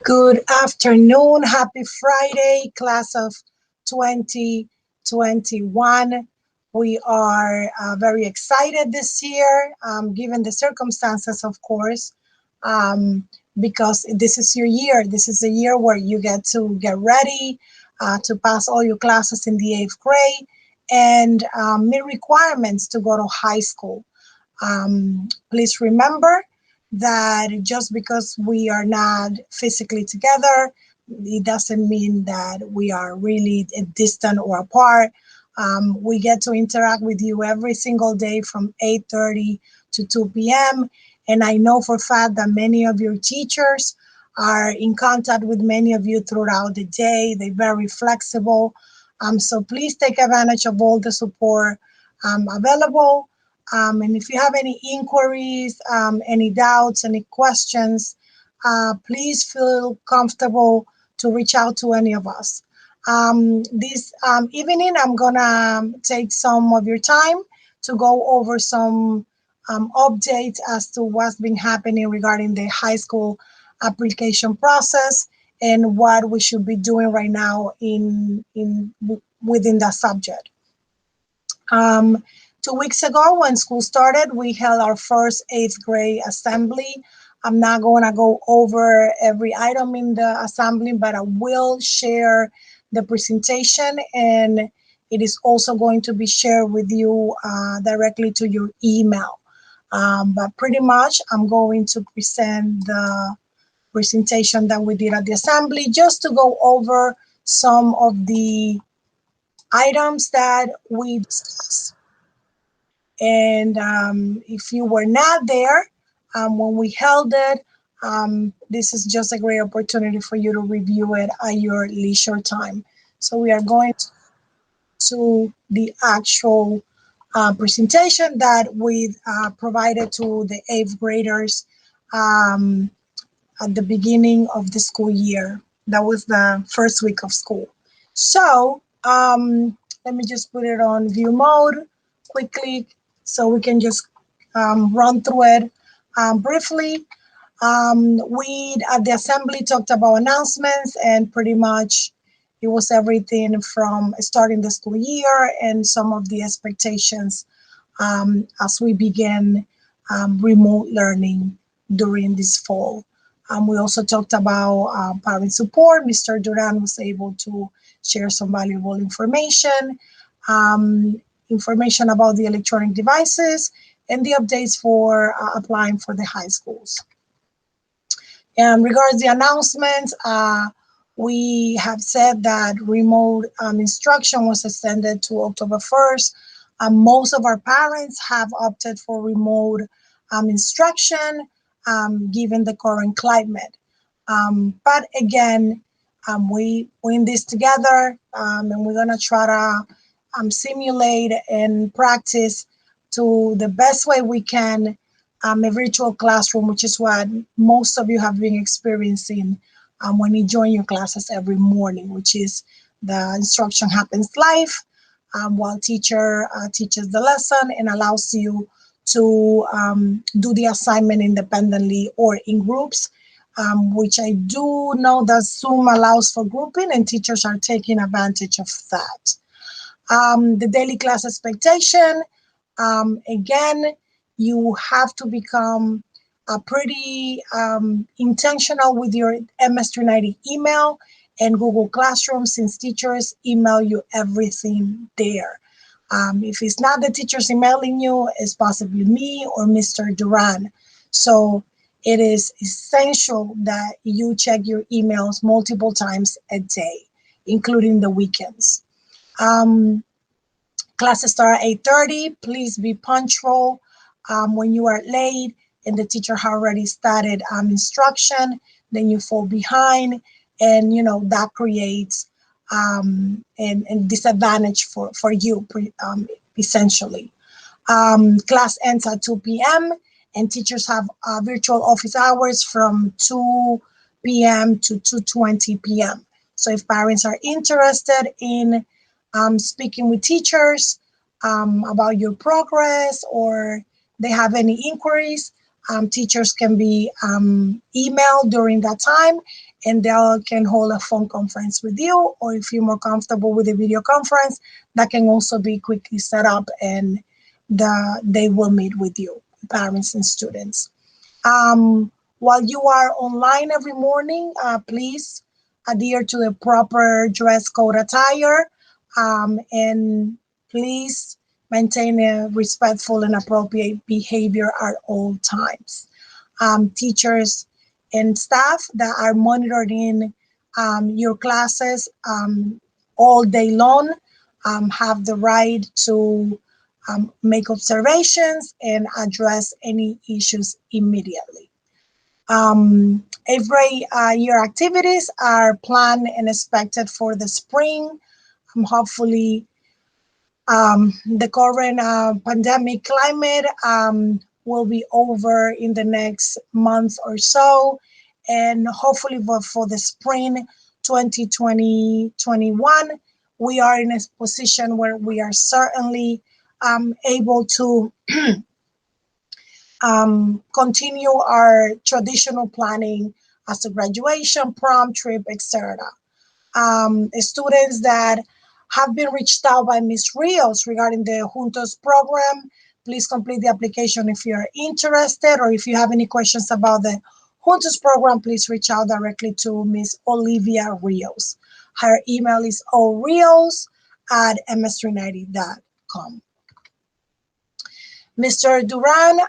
Good afternoon. Happy Friday, class of 2021. We are very excited this year, given the circumstances, of course, because this is your year. This is a year where you get to get ready to pass all your classes in the 8th grade and meet requirements to go to high school. Please remember that just because we are not physically together, it doesn't mean that we are really distant or apart. We get to interact with you every single day from 8:30 to 2 p.m. And I know for a fact that many of your teachers are in contact with many of you throughout the day. They're very flexible. So please take advantage of all the support available. And if you have any inquiries, any doubts, any questions, please feel comfortable to reach out to any of us. This evening, I'm gonna take some of your time to go over some updates as to what's been happening regarding the high school application process and what we should be doing right now within that subject. 2 weeks ago, when school started, we held our first 8th grade assembly. I'm not going to go over every item in the assembly, but I will share the presentation, and it is also going to be shared with you directly to your email. But pretty much, I'm going to present the presentation that we did at the assembly just to go over some of the items that we discussed. And if you were not there when we held it, this is just a great opportunity for you to review it at your leisure time. So we are going to the actual presentation that we provided to the 8th graders at the beginning of the school year. That was the first week of school. So let me just put it on view mode quickly, so we can just run through it briefly. We at the assembly talked about announcements, and pretty much it was everything from starting the school year and some of the expectations as we begin remote learning during this fall. We also talked about parent support. Mr. Duran was able to share some valuable information. Information about the electronic devices and the updates for applying for the high schools. And regards the announcements, we have said that remote instruction was extended to October 1st. Most of our parents have opted for remote instruction given the current climate. But again, we're in this together, and we're gonna try to simulate and practice to the best way we can a virtual classroom, which is what most of you have been experiencing when you join your classes every morning, which is the instruction happens live while teacher teaches the lesson and allows you to do the assignment independently or in groups, which I do know that Zoom allows for grouping, and teachers are taking advantage of that. The daily class expectation, again, you have to become pretty intentional with your MS390 email and Google Classroom, since teachers email you everything there. If it's not the teachers emailing you, it's possibly me or Mr. Duran. So it is essential that you check your emails multiple times a day, including the weekends. Classes start at 8:30. Please be punctual. When you are late and the teacher has already started instruction, then you fall behind, and that creates a disadvantage for you essentially. Class ends at 2 p.m. and teachers have virtual office hours from 2 p.m. to 2:20 p.m. So if parents are interested in speaking with teachers about your progress, or they have any inquiries, teachers can be emailed during that time, and they can hold a phone conference with you, or if you're more comfortable with a video conference, that can also be quickly set up, and they will meet with you, parents and students. While you are online every morning, please adhere to the proper dress code attire, and please maintain a respectful and appropriate behavior at all times. Teachers and staff that are monitoring your classes all day long have the right to make observations and address any issues immediately. Eighth grade year activities are planned and expected for the spring. Hopefully, the current pandemic climate will be over in the next month or so, and hopefully for the spring 2020-21, we are in a position where we are certainly able to continue our traditional planning as a graduation, prom, trip, etc. Students that have been reached out by Ms. Rios regarding the Juntos program, please complete the application if you're interested, or if you have any questions about the Juntos program, please reach out directly to Ms. Olivia Rios. Her email is orios@ms390.com. Mr. Duran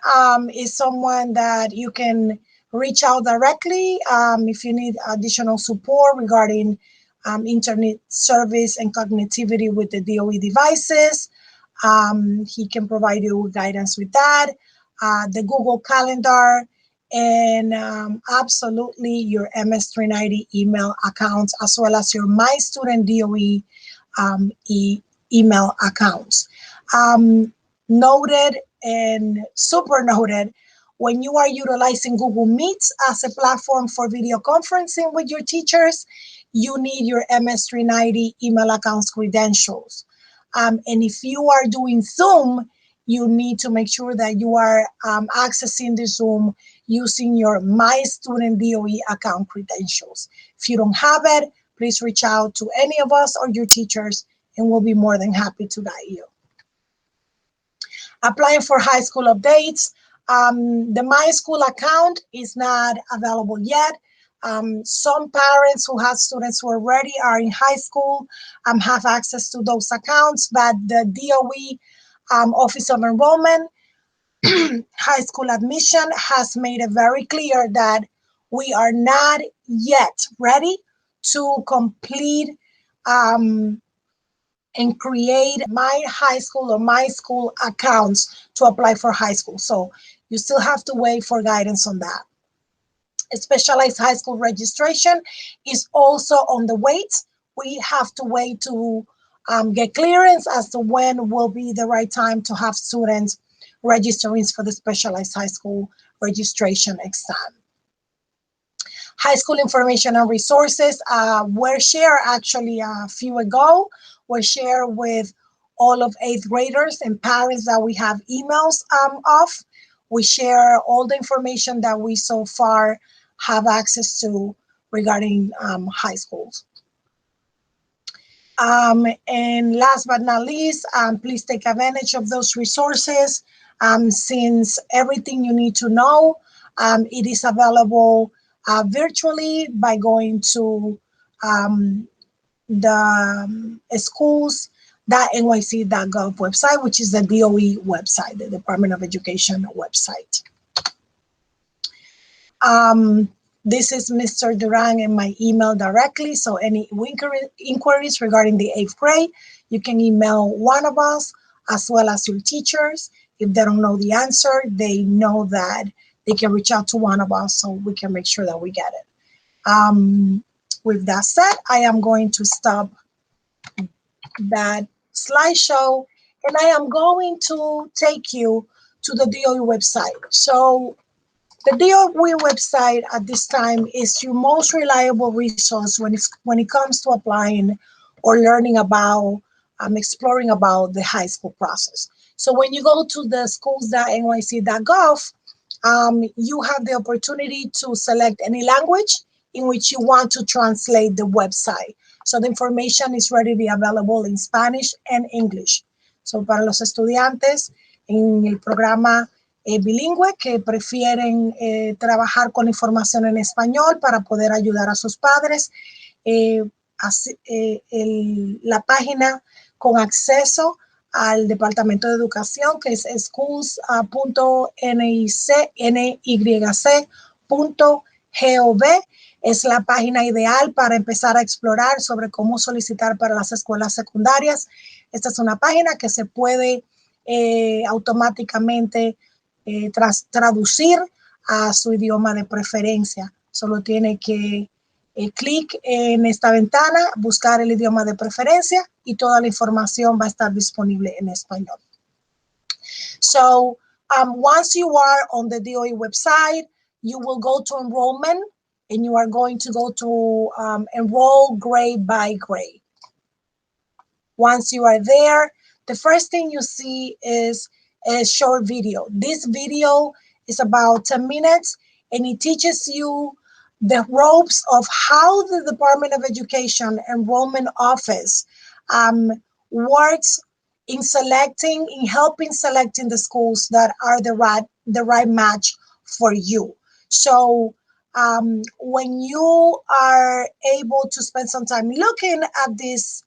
is someone that you can reach out directly if you need additional support regarding internet service and connectivity with the DOE devices. He can provide you with guidance with that, the Google Calendar, and absolutely your MS390 email accounts, as well as your My Student DOE email accounts. Noted and super noted, when you are utilizing Google Meets as a platform for video conferencing with your teachers, you need your MS390 email accounts credentials. And if you are doing Zoom, you need to make sure that you are accessing the Zoom using your My Student DOE account credentials. If you don't have it, please reach out to any of us or your teachers, and we'll be more than happy to guide you. Applying for high school updates. The MySchool account is not available yet. Some parents who have students who already are in high school have access to those accounts, but the DOE Office of Enrollment high school admission has made it very clear that we are not yet ready to complete and create My High School or MySchool accounts to apply for high school. So you still have to wait for guidance on that. A specialized high school registration is also on the wait. We have to wait to get clearance as to when will be the right time to have students registering for the specialized high school registration exam. High school information and resources were shared actually a few ago. Were shared with all of 8th graders and parents that we have emails of. We share all the information that we so far have access to regarding high schools. And last but not least, please take advantage of those resources since everything you need to know, it is available virtually by going to the schools.nyc.gov website, which is the DOE website, the Department of Education website. This is Mr. Duran and my email directly. So any inquiries regarding the 8th grade, you can email one of us as well as your teachers. If they don't know the answer, they know that they can reach out to one of us so we can make sure that we get it. With that said, I am going to stop that slideshow and I am going to take you to the DOE website. So the DOE website at this time is your most reliable resource when it comes to applying or learning about, exploring about the high school process. So when you go to the schools.nyc.gov, you have the opportunity to select any language. in which you want to translate the website. So the information is readily available in Spanish and English. So para los estudiantes en el programa bilingüe que prefieren trabajar con información en español para poder ayudar a sus padres, la página con acceso al Departamento de Educación, que es schools.nyc.gov, es la página ideal para empezar a explorar sobre cómo solicitar para las escuelas secundarias. Esta es una página que se puede automáticamente traducir a su idioma de preferencia. Solo tiene que clic en esta ventana, buscar el idioma de preferencia y toda la información va a estar disponible en español. So once you are on the DOE website, you will go to enrollment and you are going to go to enroll grade by grade. Once you are there, the first thing you see is a short video. This video is about 10 minutes and it teaches you the ropes of how the Department of Education Enrollment Office works in helping selecting the schools that are the right match for you. So when you are able to spend some time looking at this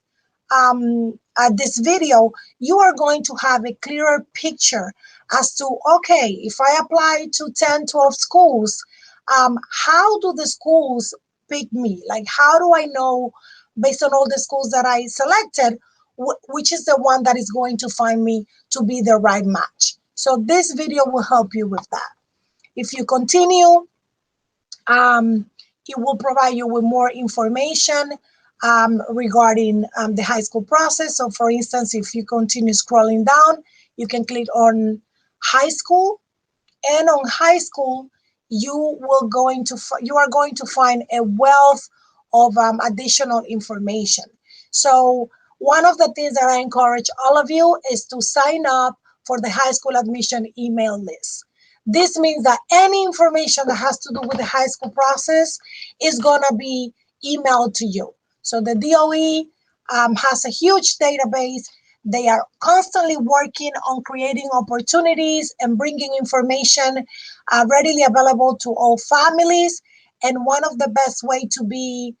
video, you are going to have a clearer picture as to, okay, if I apply to 10, 12 schools, how do the schools pick me? Like, how do I know, based on all the schools that I selected, which is the one that is going to find me to be the right match? So this video will help you with that. If you continue, it will provide you with more information regarding the high school process. So for instance, if you continue scrolling down, you can click on high school, and on high school, you are going to find a wealth of additional information. So one of the things that I encourage all of you is to sign up for the high school admission email list. This means that any information that has to do with the high school process is going to be emailed to you. So the DOE has a huge database. They are constantly working on creating opportunities and bringing information readily available to all families. And one of the best way to be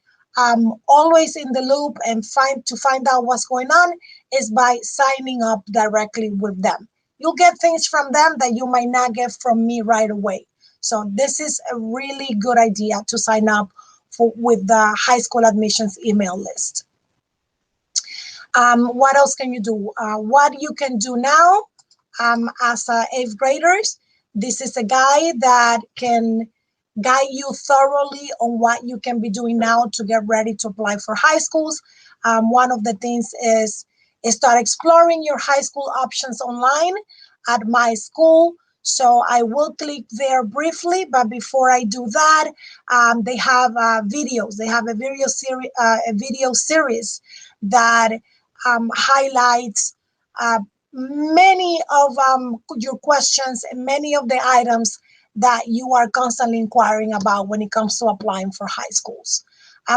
always in the loop and find out what's going on is by signing up directly with them. You'll get things from them that you might not get from me right away. So this is a really good idea to sign up with the high school admissions email list. What else can you do? What you can do now as 8th graders, this is a guide that can guide you thoroughly on what you can be doing now to get ready to apply for high schools. One of the things is start exploring your high school options online at MySchool. So I will click there briefly, but before I do that, they have videos. They have a video series that highlights many of your questions and many of the items that you are constantly inquiring about when it comes to applying for high schools.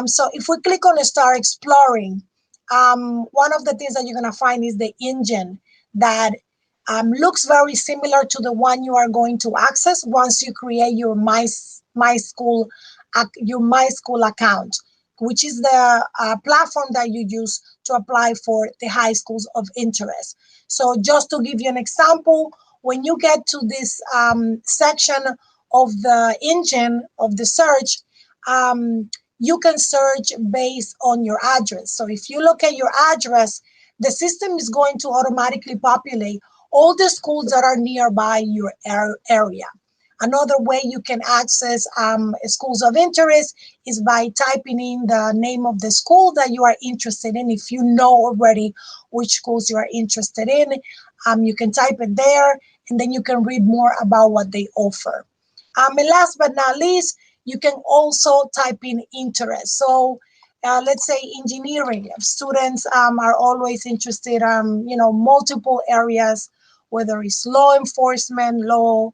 So if we click on Start Exploring, one of the things that you're going to find is the engine that looks very similar to the one you are going to access once you create your MySchool account, which is the platform that you use to apply for the high schools of interest. So just to give you an example, when you get to this section of the engine of the search, you can search based on your address. So if you look at your address, the system is going to automatically populate all the schools that are nearby your area. Another way you can access schools of interest is by typing in the name of the school that you are interested in. If you know already which schools you are interested in, you can type it there, and then you can read more about what they offer. And last but not least, you can also type in interest. So let's say engineering. Students are always interested in multiple areas, whether it's law enforcement, law,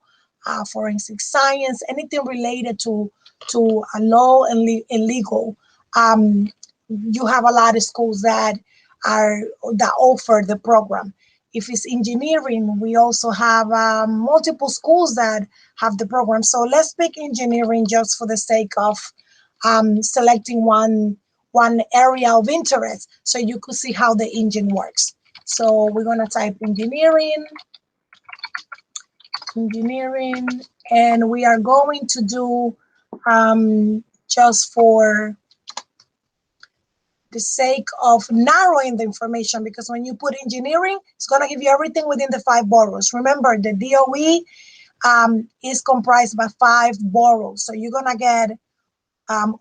forensic science, anything related to law and legal. You have a lot of schools that offer the program. If it's engineering, we also have multiple schools that have the program. So let's pick engineering just for the sake of selecting one area of interest, so you could see how the engine works. So we're gonna type engineering, and we are going to do just for the sake of narrowing the information, because when you put engineering, it's going to give you everything within the 5 boroughs. Remember, the DOE is comprised by 5 boroughs. So you're going to get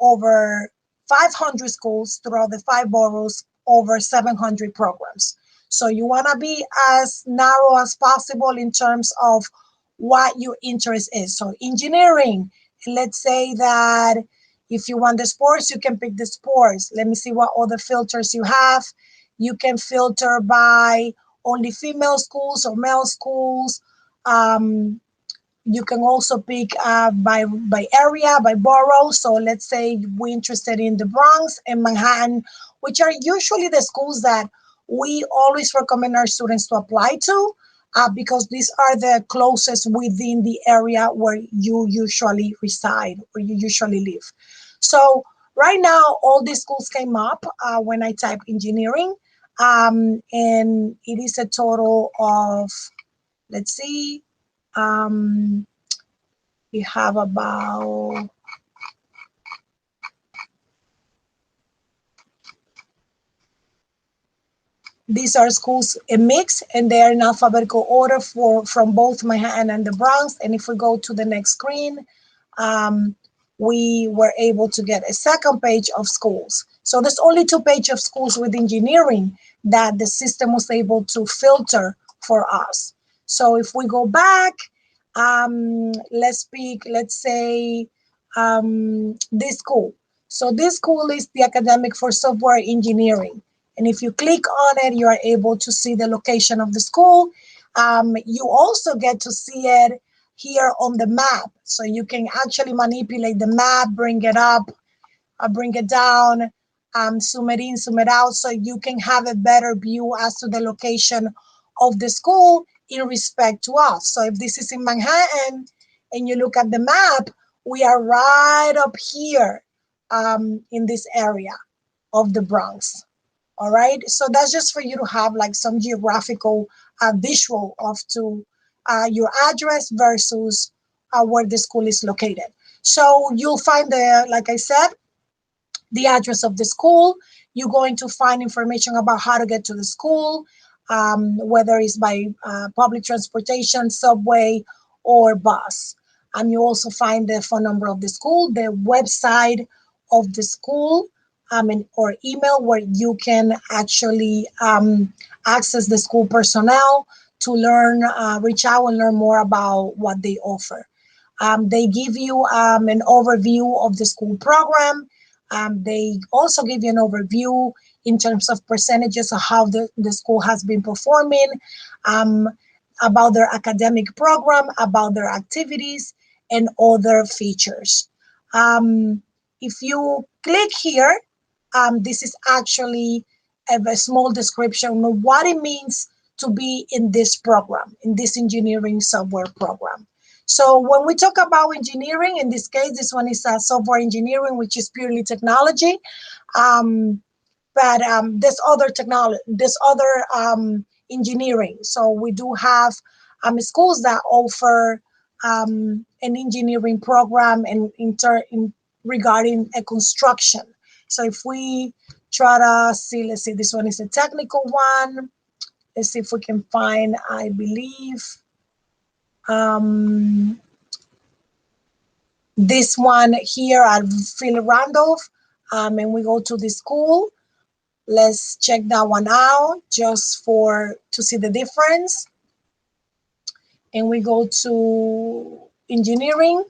over 500 schools throughout the 5 boroughs, over 700 programs. So you want to be as narrow as possible in terms of what your interest is. So engineering, let's say that if you want the sports, you can pick the sports. Let me see what other filters you have. You can filter by only female schools or male schools. You can also pick by area, by borough. So let's say we're interested in the Bronx and Manhattan, which are usually the schools that we always recommend our students to apply to, because these are the closest within the area where you usually reside or you usually live. So right now, all these schools came up when I typed engineering, and it is a total of, let's see, we have about, these are schools a mix, and they are in alphabetical order from both Manhattan and the Bronx. And if we go to the next screen, we were able to get a second page of schools. So there's only 2 pages of schools with engineering that the system was able to filter for us. So if we go back, let's say this school. So this school is the Academic for Software Engineering. And if you click on it, you are able to see the location of the school. You also get to see it here on the map. So you can actually manipulate the map, bring it up, bring it down, zoom it in, zoom it out, so you can have a better view as to the location of the school in respect to us. So if this is in Manhattan and you look at the map, we are right up here in this area of the Bronx. All right, so that's just for you to have like some geographical visual of your address versus where the school is located. So you'll find like I said, the address of the school. You're going to find information about how to get to the school, whether it's by public transportation, subway, or bus. And you also find the phone number of the school, the website of the school, or email, where you can actually access the school personnel to learn, reach out and learn more about what they offer. They give you an overview of the school program. They also give you an overview in terms of percentages of how the school has been performing, about their academic program, about their activities, and other features. If you click here, this is actually a small description of what it means to be in this program, in this engineering software program. So when we talk about engineering, in this case, this one is software engineering, which is purely technology. But there's other technology, there's other engineering. So we do have schools that offer an engineering program regarding a construction. So if we try to see, let's see, this one is a technical one. Let's see if we can find, I believe, this one here at Phil Randolph, and we go to the school. Let's check that one out just to see the difference. And we go to engineering.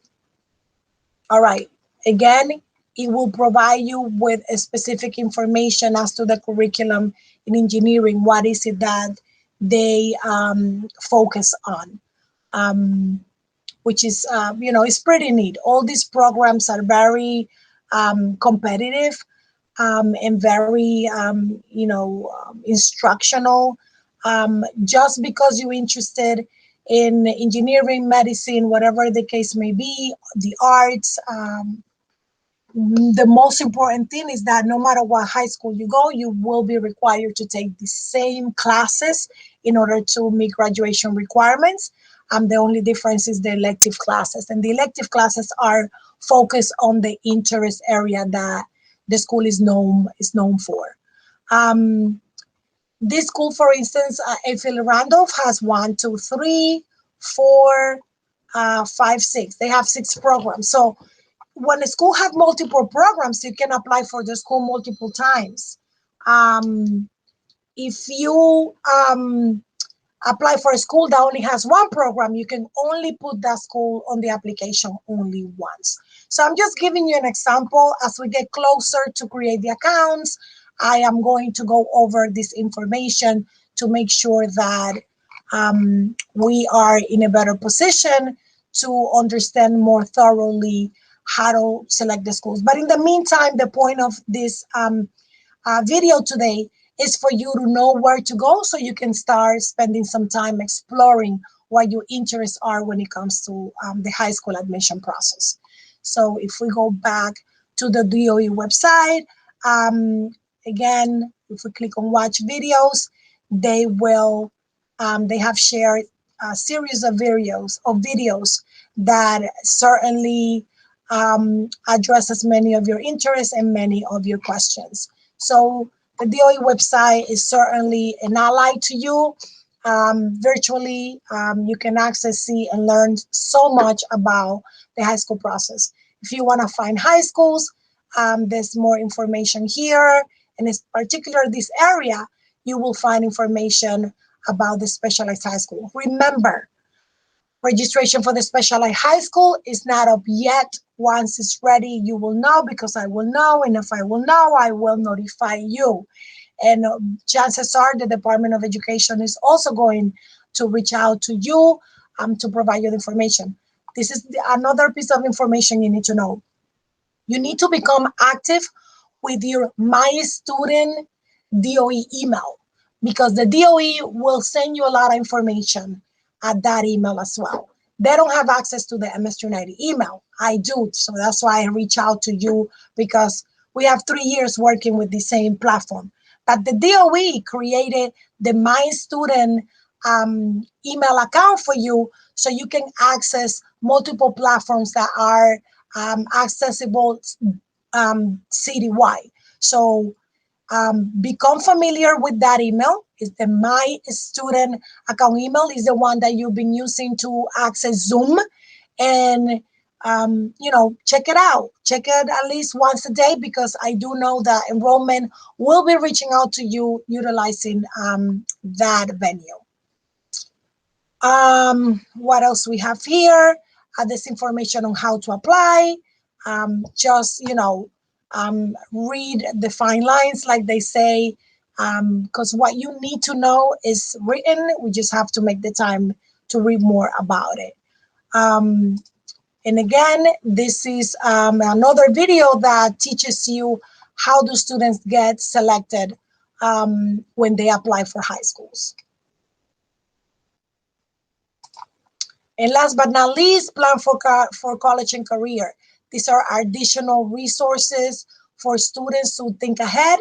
All right, again, it will provide you with a specific information as to the curriculum in engineering. What is it that they focus on? which is, it's pretty neat. All these programs are very competitive and very, instructional. Just because you're interested in engineering, medicine, whatever the case may be, the arts, the most important thing is that no matter what high school you go, you will be required to take the same classes in order to meet graduation requirements. The only difference is the elective classes, and the elective classes are focused on the interest area that the school is known for. This school, for instance, Eiffel Randolph has 1, 2, 3, 4, 5, 6. They have 6 programs. So when a school has multiple programs, you can apply for the school multiple times. If you apply for a school that only has 1 program, you can only put that school on the application only once. So I'm just giving you an example. As we get closer to create the accounts, I am going to go over this information to make sure that we are in a better position to understand more thoroughly how to select the schools. But in the meantime, the point of this video today is for you to know where to go so you can start spending some time exploring what your interests are when it comes to the high school admission process. So if we go back to the DOE website, again, if we click on watch videos, they have shared a series of videos that certainly addresses many of your interests and many of your questions. So the DOE website is certainly an ally to you. Virtually, you can access, see, and learn so much about the high school process. If you want to find high schools, there's more information here. And in particular, this area, you will find information about the specialized high school. Remember, registration for the specialized high school is not up yet. Once it's ready, you will know, because I will know. And if I will know, I will notify you. And chances are the Department of Education is also going to reach out to you to provide you the information. This is another piece of information you need to know. You need to become active with your MyStudent DOE email, because the DOE will send you a lot of information at that email as well. They don't have access to the MS290 email. I do, so that's why I reach out to you, because we have 3 years working with the same platform. But the DOE created the MyStudent email account for you, so you can access multiple platforms that are accessible citywide. So become familiar with that email. Is the My Student account email is the one that you've been using to access Zoom, and check it out. Check it at least once a day, because I do know that enrollment will be reaching out to you utilizing that venue. What else we have here? This information on how to apply. Read the fine lines, like they say, because what you need to know is written. We just have to make the time to read more about it. And again, this is another video that teaches you how do students get selected when they apply for high schools. And last but not least, plan for college and career. These are additional resources for students to think ahead.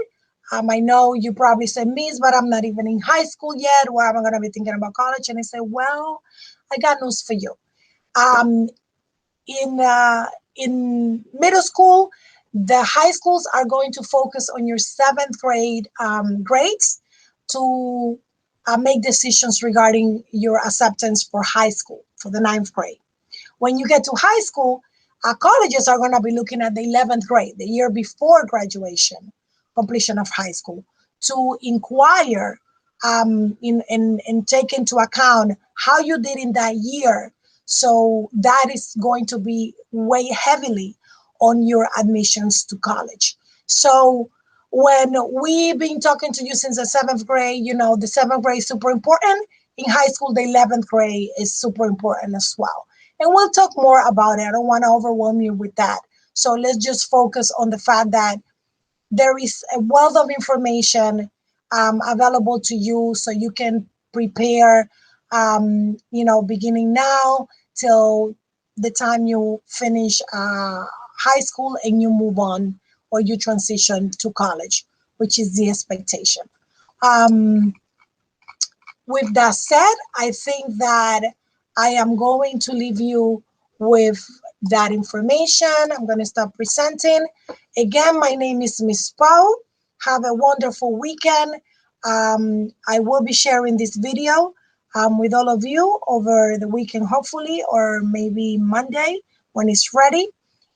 I know you probably say, Miss, but I'm not even in high school yet. Why am I going to be thinking about college? And I say, well, I got news for you. In middle school, the high schools are going to focus on your 7th grade grades to make decisions regarding your acceptance for high school, for the 9th grade. When you get to high school, colleges are going to be looking at the 11th grade, the year before graduation, completion of high school, to inquire and take into account how you did in that year. So that is going to be weigh heavily on your admissions to college. So when we've been talking to you since the 7th grade, the 7th grade is super important. In high school, the 11th grade is super important as well. And we'll talk more about it. I don't want to overwhelm you with that. So let's just focus on the fact that there is a wealth of information available to you, so you can prepare, beginning now till the time you finish high school and you move on, or you transition to college, which is the expectation. Um, with that said, I think that I am going to leave you with that information. I'm going to start presenting. Again, my name is Miss Pau. Have a wonderful weekend. I will be sharing this video with all of you over the weekend, hopefully, or maybe Monday when it's ready.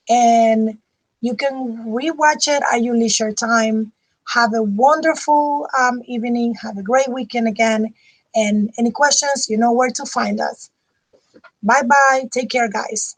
And you can rewatch it at your leisure time. Have a wonderful evening. Have a great weekend again. And any questions, you know where to find us. Bye bye. Take care, guys.